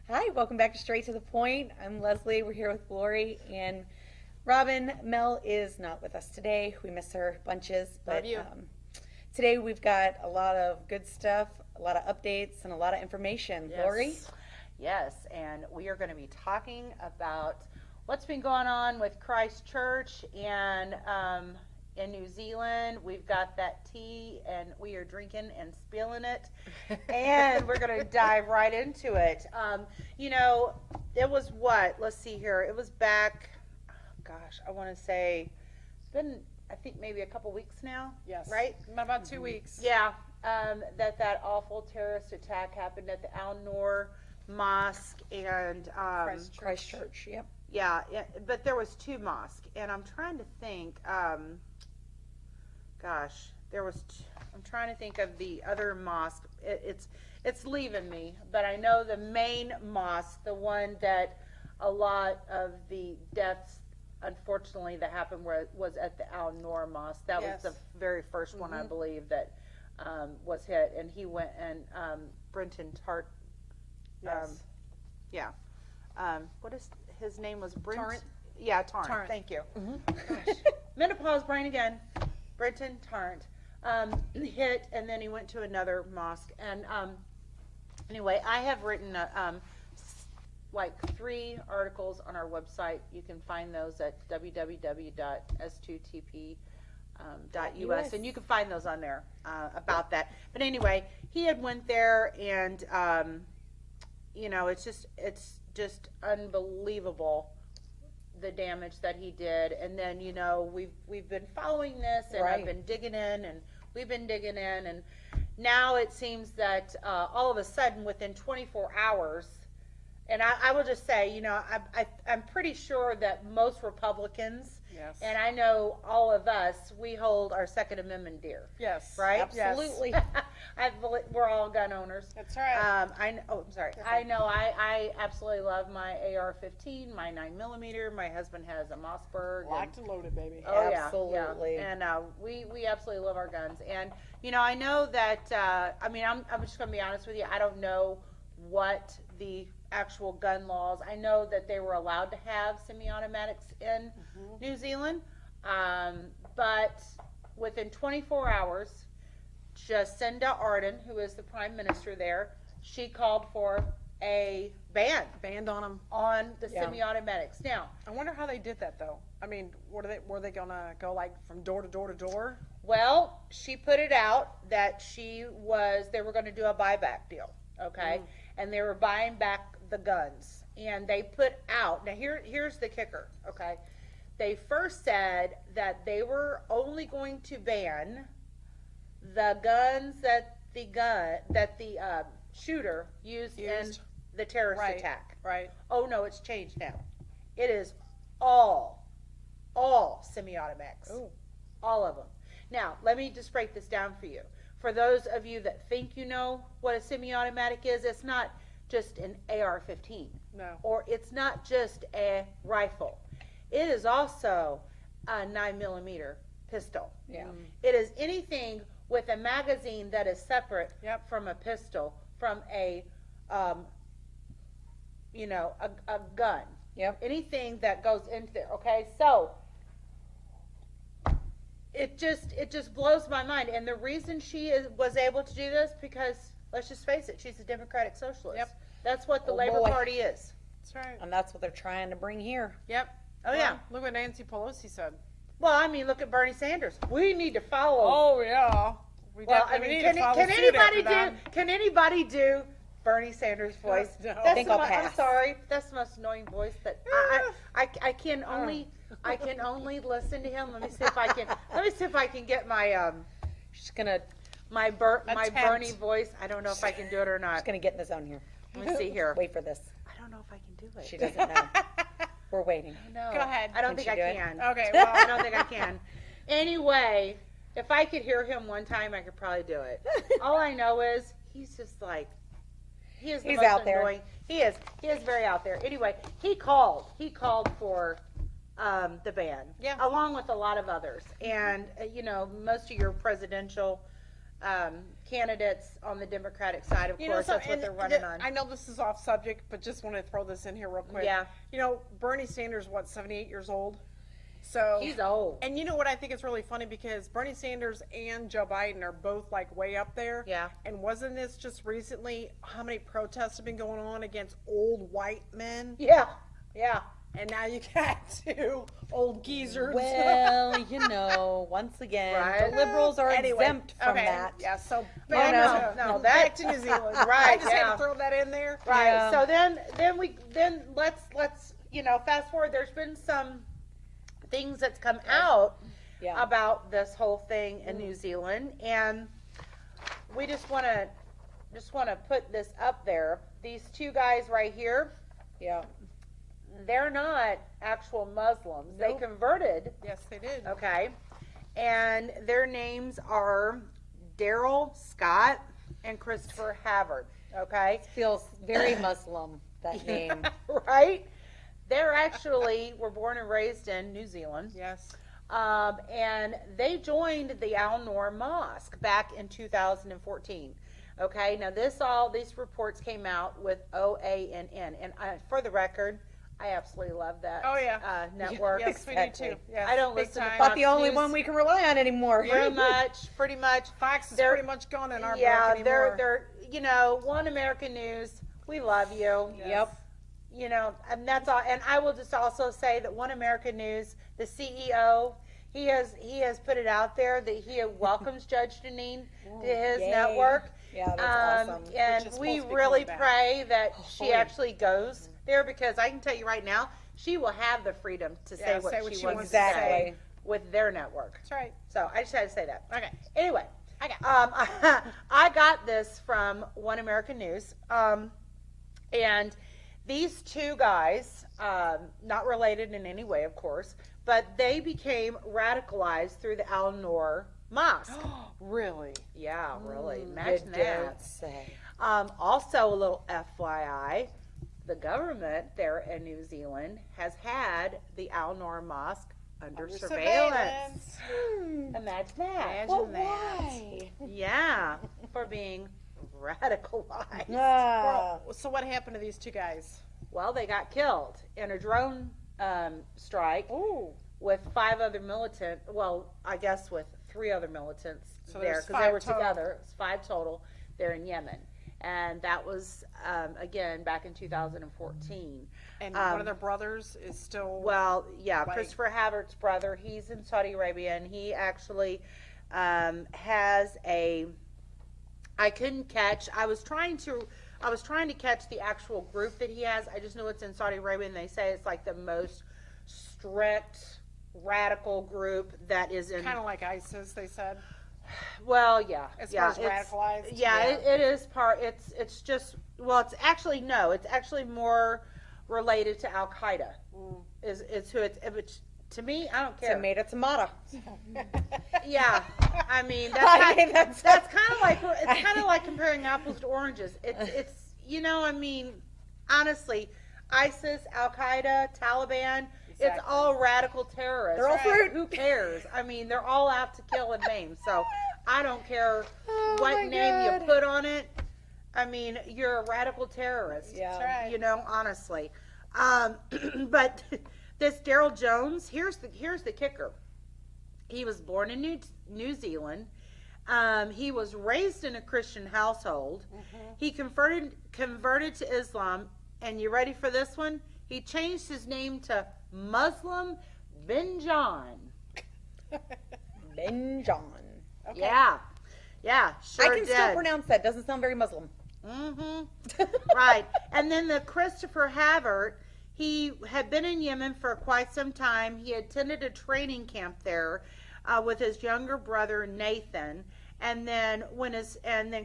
Hi, welcome back to Straight to the Point. I'm Leslie. We're here with Glory and Robin. Mel is not with us today. We miss her bunches, but today we've got a lot of good stuff, a lot of updates, and a lot of information. Yes. Glory? Yes, and we are going to be talking about what's been going on with Christ Church and in New Zealand. We've got that tea, and we are drinking and spilling it, and we're going to dive right into it. It was what? Let's see here. It was back, gosh, I want to say, it's been, I think, maybe a couple weeks now. Yes. Right? About 2 weeks. Yeah. That awful terrorist attack happened at the Al Noor Mosque and Christchurch, yep. yeah, but there was two mosques, and I'm trying to think. Gosh, I'm trying to think of the other mosque. It's leaving me, but I know the main mosque, the one that a lot of the deaths, unfortunately, that happened was at the Al Noor Mosque. That was the very first one, I believe, that was hit, and he went and Brenton Tart. Yeah. What is his name? Was Brent? Tarrant? Yeah, Tarrant. Thank you. Gosh. Menopause brain again. Brenton Tarrant hit, and then he went to another mosque. And anyway, I have written like 3 articles on our website. You can find those at www.S2TP.us, and you can find those on there about that. But anyway, he had went there, and it's just unbelievable the damage that he did. And then we've been following this, and Right. I've been digging in, and we've been digging in, and now it seems that all of a sudden within 24 hours, and I will just say, I'm pretty sure that most Republicans, Yes. and I know all of us, we hold our Second Amendment dear. Yes. Right? Absolutely. We're all gun owners. That's right. I'm sorry. I know. I absolutely love my AR-15, my 9mm. My husband has a Mossberg. Locked and loaded, baby. Oh Absolutely. yeah. And we absolutely love our guns. And I know that. I'm just going to be honest with you. I don't know what the actual gun laws. I know that they were allowed to have semi-automatics in New Zealand, but within 24 hours, Jacinda Ardern, who is the prime minister there, she called for a Banned on them. on the Yeah. semi-automatics. Now, I wonder how they did that, though. I mean, were they gonna go like from door to door to door? well, she put it out that they were going to do a buyback deal, okay, and they were buying back the guns, and they put out. Now here's the kicker, okay. They first said that they were only going to ban the guns that the shooter used in the terrorist Right. attack. Right. Oh no, it's changed now. It is all semi-automatics. Ooh. All of them. Now, let me just break this down for you. For those of you that think you know what a semi-automatic is, it's not just an AR-15. No. Or it's not just a rifle. It is also a 9mm pistol. Yeah. It is anything with a magazine that is separate Yep. from a pistol, from a gun. Yep. Anything that goes into there. Okay, so it just blows my mind. And the reason she was able to do this, because let's just face it, she's a democratic socialist. Yep. That's what the Oh, Labor boy. Party is. That's right. And that's what they're trying to bring here. Yep. Oh yeah. Look what Nancy Pelosi said. Well, I mean, look at Bernie Sanders. We need to follow. Oh yeah. Well, I mean, can anybody do Bernie Sanders' voice? No. I think I'll I'm pass. sorry, that's the most annoying voice that I can only listen to him. Let me see if I can get my She's gonna Attempt. Bernie voice. I don't know if I can do it or not. get in the zone here. Let me see here. Wait for this. I don't know if I can do it. She doesn't know. We're waiting. No. Go ahead. I don't Can think she I do it? can. Okay. Well, Well, I don't think I can. Anyway, if I could hear him one time, I could probably do it. All I know is he's just like, he's He's most out there. annoying. He is very out there. Anyway, he called for the ban, Yeah. along with a lot of others, and most of your presidential candidates on the Democratic side, of course. That's what they're running on. I know this is off subject, but just want to throw this in here real quick. Yeah. You know, Bernie Sanders, what, 78 years old? So He's old. And you know what I think is really funny, because Bernie Sanders and Joe Biden are both like way up there. Yeah. And wasn't this just recently how many protests have been going on against old white men? Yeah. Yeah. And now you got two old geezers. Well, you know, once again, Right. the liberals are Anyway, exempt from okay, that. Yeah, so No, back no, to, that- back to New Zealand. Right, I just had yeah. to throw that in there. Right. Yeah. So let's fast forward. There's been some things that's come out Yeah. about this whole thing in New Zealand, and we just want to put this up there. These two guys right here, Yeah. they're not actual Muslims. They Nope. converted. Yes, they did. Okay, and their names are Daryl Scott and Christopher Havard. Okay. Feels very Muslim, that name. Right? They're actually were born and raised in New Zealand, Yes. and they joined the Al Noor Mosque back in 2014. Okay, now these reports came out with OANN, and for the record, I absolutely love that. Oh, yeah. Network. Yes, we do too. Yes, I don't big listen to time. Fox About the only News one we can rely on anymore. pretty much. Fox is They're- pretty much gone in our Yeah, book anymore. they're One American News. We love you. Yep. And that's all. And I will just also say that One American News, the CEO, he has put it out there that he welcomes Judge Deneen to his Yay. network. Yeah, that's awesome. And Which is we supposed to be really coming back. pray that she Hopefully. actually goes there, because I can tell you right now, she will have the freedom to say Yeah, what say what she she wants wants to to say Exactly. with their network. That's right. So I just had to say that. Okay. Anyway, I got I got this from One American News, and these two guys, not related in any way, of course, but they became radicalized through the Al Noor Mosque. Really? Yeah, really. You Imagine that. don't say. Also, a little FYI, the government there in New Zealand has had the Al Noor Mosque under surveillance. Imagine that. But why? Yeah, for being radicalized. Ah. Well, so what happened to these two guys? Well, they got killed in a drone strike Ooh. with 5 other militant. Well, I guess with 3 other militants So there, there's because they 5 were total. together. It's 5 total. They're in Yemen, and that was again back in 2014. And one of their brothers is still. Well, yeah, Like- Christopher Havard's brother, he's in Saudi Arabia, and he actually has a. I couldn't catch. I was trying to catch the actual group that he has. I just know it's in Saudi Arabia, and they say it's like the most strict, radical group that is in. kind of like ISIS, they said. Well, yeah, As yeah, far as radicalized? Yeah, Yeah. it is part. It's just. Well, it's actually no. It's actually more related to Al Qaeda. Is who it's. Which, to me, I don't care. Tomato, tomato. Yeah, I mean I mean, that's kind of like it's kind of like comparing apples to oranges. It's I mean, honestly, ISIS, Al Qaeda, Taliban, it's Exactly. all radical terrorists. They're all fruit. Who cares? I mean, they're all out to kill and maim. So I don't care Oh, what my name you God. put on it. I mean, you're a radical terrorist. Yeah. That's right. Honestly. But this Daryl Jones, here's the kicker. He was born in New Zealand. He was raised in a Christian household. He converted to Islam, and you ready for this one? He changed his name to Muslim bin John. Ben John. Okay. Yeah, sure I can did. still pronounce that. Doesn't sound very Muslim. Right. And then the Christopher Havard, he had been in Yemen for quite some time. He attended a training camp there with his younger brother Nathan. And then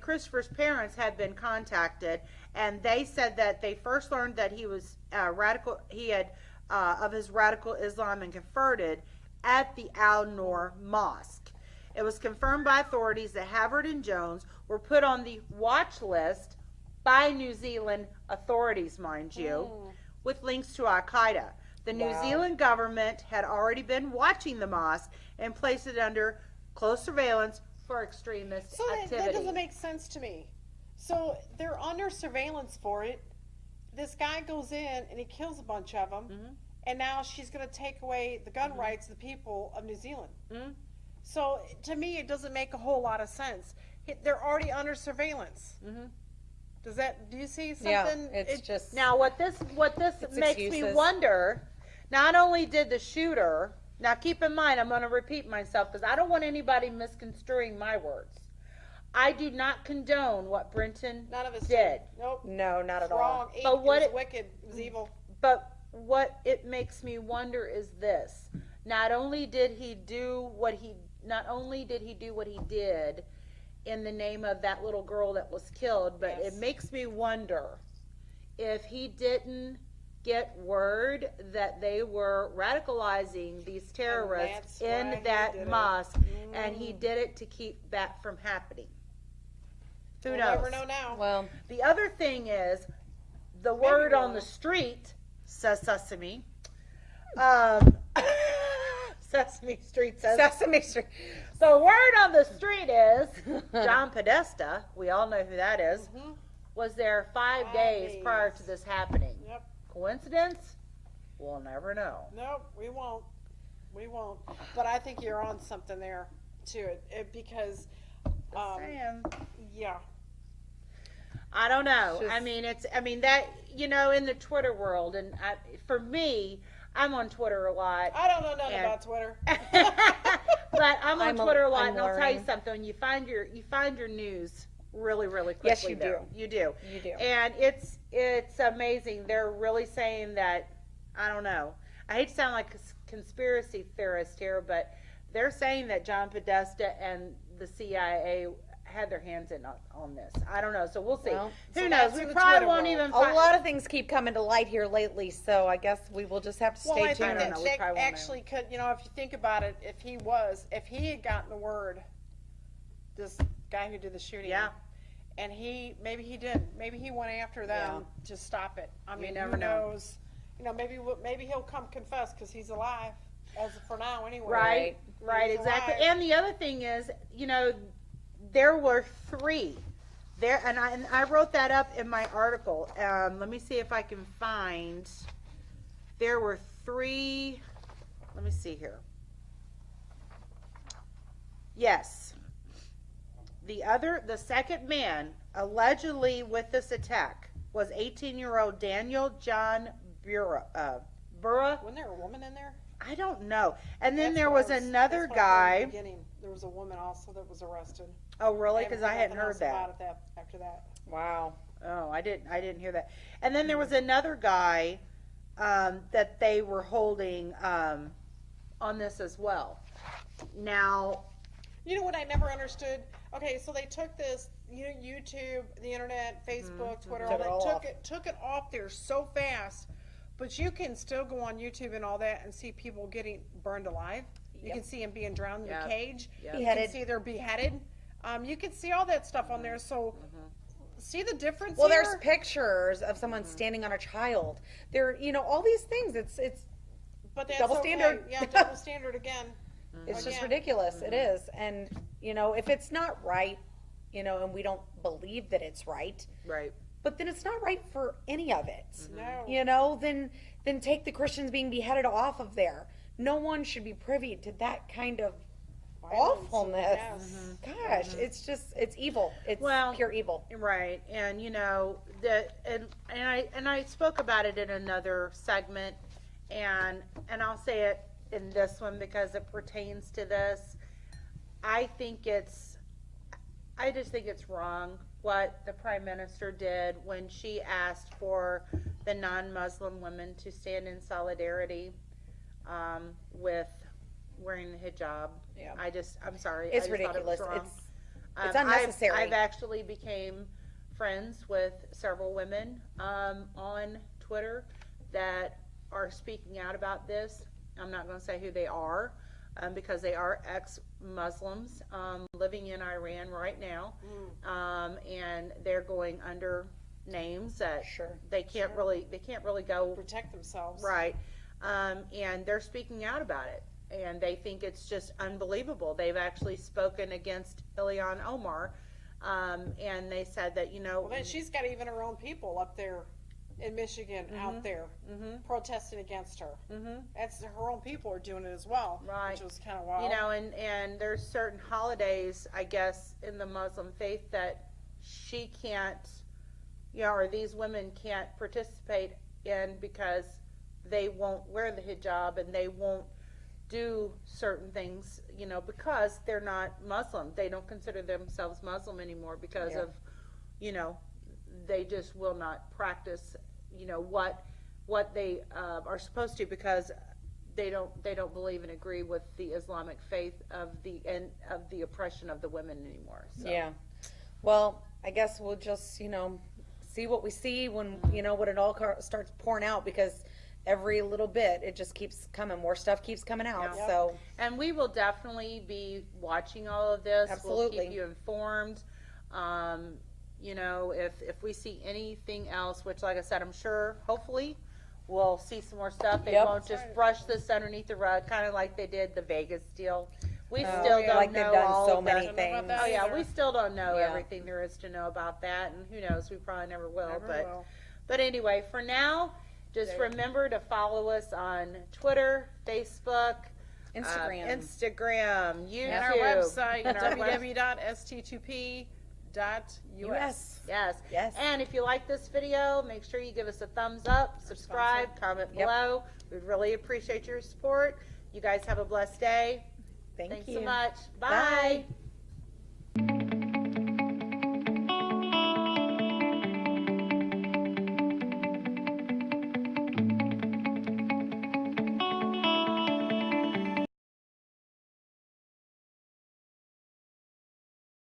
Christopher's parents had been contacted, and they said that they first learned that he was radical. He had of his radical Islam and converted at the Al Noor Mosque. It was confirmed by authorities that Havard and Jones were put on the watch list by New Zealand authorities, mind you, with links to Al Qaeda. The New Wow. Zealand government had already been watching the mosque and placed it under close surveillance for extremist So that activity. doesn't make sense to me. So they're under surveillance for it. This guy goes in and he kills a bunch of them, and now she's going to take away the gun rights of the people of New Zealand. So to me, it doesn't make a whole lot of sense. They're already under surveillance. Do you see something? Yeah, it's just Now, what this makes me excuses. wonder, not only did the shooter, now keep in mind, I'm going to repeat myself because I don't want anybody misconstruing my words. I do not condone what Brenton None of us did. Nope. no, not at all. Wrong. But what it was wicked. It was evil. But what it makes me wonder is this: not only did he do what he did in the name of that little girl that was killed, but Yes. it makes me wonder if he didn't get word that they were radicalizing these terrorists that's why in he that did it. mosque, and he did it to keep that from happening. Who We'll knows? never know now. Well, The other thing is, the word on the street says Sesame. Sesame Street says. Sesame Street. The word on the street is John Podesta. We all know who that is. Was there 5 5 days prior days. to this happening? Yep. Coincidence? We'll never know. Nope, we won't. We won't. But I think you're on something there to it because, Saying. yeah. I don't know. Just- I mean that, in the Twitter world, and for me, I'm on Twitter a lot. I don't know nothing And- about Twitter. But I'm on Twitter a lot, I'm and I'll tell you learning. something. You find your news really, really quickly. Yes, you there. do. You do. You do. And it's amazing. They're really saying that. I don't know. I hate to sound like a conspiracy theorist here, but they're saying that John Podesta and the CIA had their hands in on this. I don't know. So we'll see. Well, Who so knows? that's We in the probably Twitter won't world. even A find. lot of things keep coming to light here lately, so I guess we will just have to Well, stay I tuned. think don't that know. We Jake probably won't know. actually could, if you think about it, if he had gotten the word, this guy who did the shooting, Yeah. and maybe he did, maybe he went after them to stop it. I mean, never who know. knows? Maybe he'll come confess because he's alive, as of for now anyway. Right, He's exactly. alive. And the other thing is, there were 3 there, and I wrote that up in my article. Let me see if I can find. There were 3. Let me see here. Yes. The second man allegedly with this attack was 18-year-old Daniel John Burra. Wasn't there a woman in there? I don't know. And then That's there what was I another that's what I heard in the guy. beginning. There was a woman also that was arrested. Oh, really? Because I hadn't nothing heard else that. about it after that. Wow. Oh, I didn't hear that. And then there was another guy that they were holding on this as well. Now, You know what I never understood? Okay, so they took this, YouTube, the internet, Facebook, Twitter, all Took it all that, off. took it off there so fast. But you can still go on YouTube and all that and see people getting burned alive. You can see them being drowned in Yep. the cage. Yep. You Beheaded. can see they're beheaded. You can see all that stuff on there. So see the difference Well, here? there's pictures of someone standing on a child. There, all these things. It's But that's double okay. standard. Yeah, double standard again. it's just Again. ridiculous. It is, and if it's not right, and we don't believe that it's right, right. but then it's not right for any of it. No. Then take the Christians being beheaded off of there. No one should be privy to that kind of Violence, awfulness. yes. Gosh, it's evil. It's Well, pure evil. Right, and I spoke about it in another segment, and I'll say it in this one because it pertains to this. I just think it's wrong what the Prime Minister did when she asked for the non-Muslim women to stand in solidarity with wearing the hijab. Yeah. I'm sorry. It's I just thought it was ridiculous. wrong. It's unnecessary. I've actually became friends with several women on Twitter that are speaking out about this. I'm not going to say who they are because they are ex-Muslims living in Iran right now, and they're going under names that Sure. they can't really go Protect themselves. right, and they're speaking out about it. and they think it's just unbelievable. They've actually spoken against Ilhan Omar, and they said that, Well, then she's got even her own people up there in Michigan out there protesting against her. That's her own people are doing it as well, Right. which was kind of wild. And there's certain holidays, I guess, in the Muslim faith that she can't, or these women can't participate in because they won't wear the hijab and they won't do certain things, because they're not Muslim. They don't consider themselves Muslim anymore because of, they just will not practice, what they are supposed to, because they don't believe and agree with the Islamic faith of the oppression of the women anymore. So. Yeah. Well, I guess we'll just, see what we see when, when it all starts pouring out, because every little bit, it just keeps coming. More stuff keeps coming out. Yeah. So, and we will definitely be watching all of this. Absolutely. We'll keep you informed. If we see anything else, which, like I said, I'm sure, hopefully, we'll see some more stuff. They Yep. won't just brush this underneath the rug, kind of like they did the Vegas deal. We Oh, still yeah. don't Like know they've done all so of many that. Don't know about things. that Oh yeah, either. we still don't know Yeah. everything there is to know about that, and who knows, we probably never will. Never will. But anyway, for now, just remember to follow us on Twitter, Facebook, Instagram. YouTube, And our website, and our www.s2tp.us. Yes. Yes. And if you like this video, make sure you give us a thumbs up, subscribe, comment Yep. below. We'd really appreciate your support. You guys have a blessed day. Thank Thanks you. so much. Bye. Bye.